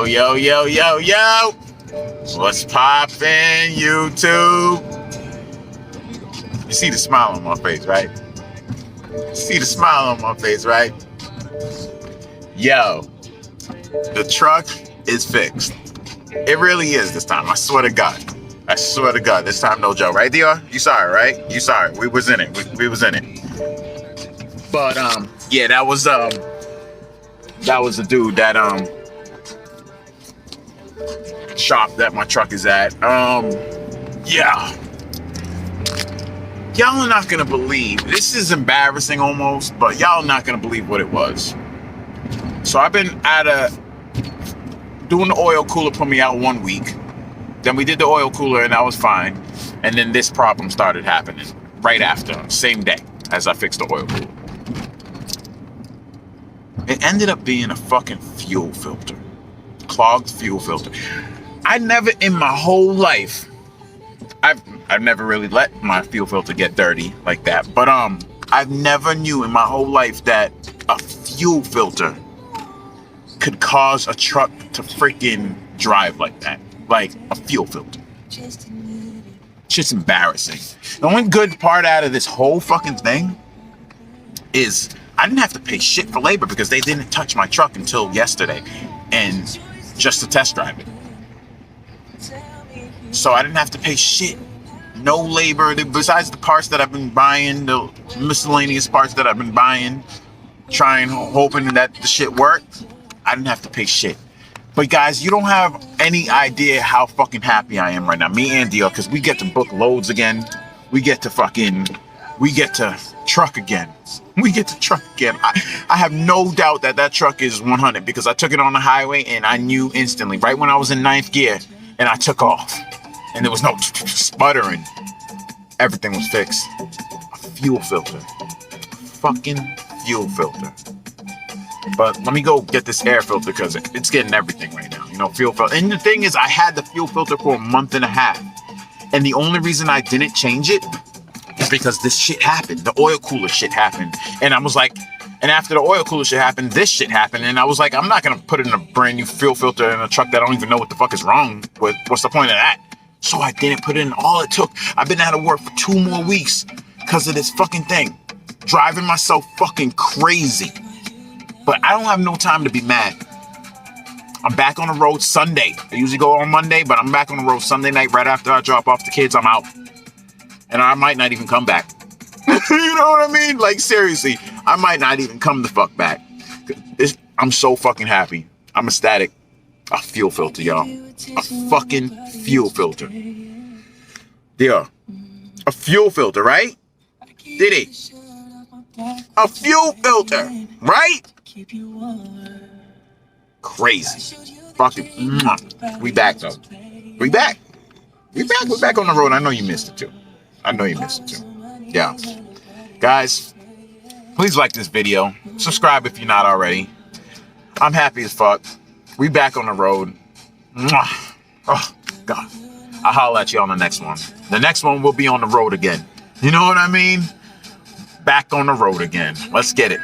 Yo, yo, yo, yo, yo. What's poppin', YouTube? You see the smile on my face, right? You see the smile on my face, right? Yo, the truck is fixed. It really is this time. I swear to God. I swear to God. This time, no joke. Right, Dior? You saw it, right? You saw it. We was in it. We was in it. But, yeah, that was the dude that, shop that my truck is at. Yeah. Y'all are not gonna believe, this is embarrassing almost, but y'all are not gonna believe what it was. So I've been doing the oil cooler put me out 1 week. Then we did the oil cooler and that was fine. And then this problem started happening right after, same day as I fixed the oil cooler. It ended up being a fucking fuel filter. Clogged fuel filter. I never in my whole life, I've never really let my fuel filter get dirty like that. But I've never knew in my whole life that a fuel filter could cause a truck to freaking drive like that. Like a fuel filter. It's just embarrassing. The only good part out of this whole fucking thing is I didn't have to pay shit for labor because they didn't touch my truck until yesterday and just to test drive it. So I didn't have to pay shit. No labor. Besides the parts that I've been buying, the miscellaneous parts that I've been buying, hoping that the shit worked, I didn't have to pay shit. But guys, you don't have any idea how fucking happy I am right now. Me and Dio, because we get to book loads again. We get to truck again. We get to truck again. I have no doubt that truck is 100 because I took it on the highway and I knew instantly, right when I was in 9th gear and I took off and there was no sputtering. Everything was fixed. A fuel filter. Fucking fuel filter. But let me go get this air filter because it's getting everything right now. You know, fuel filter. And the thing is, I had the fuel filter for a month and a half. And the only reason I didn't change it is because this shit happened. The oil cooler shit happened. And I was like, and after the oil cooler shit happened, this shit happened. And I was like, I'm not going to put in a brand new fuel filter in a truck that I don't even know what the fuck is wrong with. What's the point of that? So I didn't put in all it took. I've been out of work for 2 more weeks because of this fucking thing. Driving myself fucking crazy. But I don't have no time to be mad. I'm back on the road Sunday. I usually go on Monday, but I'm back on the road Sunday night right after I drop off the kids. I'm out. And I might not even come back. You know what I mean? Like, seriously, I might not even come the fuck back. I'm so fucking happy. I'm ecstatic. A fuel filter, y'all. A fucking fuel filter. Yeah. A fuel filter, right? Did it? A fuel filter, right? Crazy. Fucking. We back, though. We back. We're back on the road. I know you missed it, too. Yeah. Guys, please like this video. Subscribe if you're not already. I'm happy as fuck. We back on the road. Oh, God. I'll holler at you on the next one. The next one will be on the road again. You know what I mean? Back on the road again. Let's get it.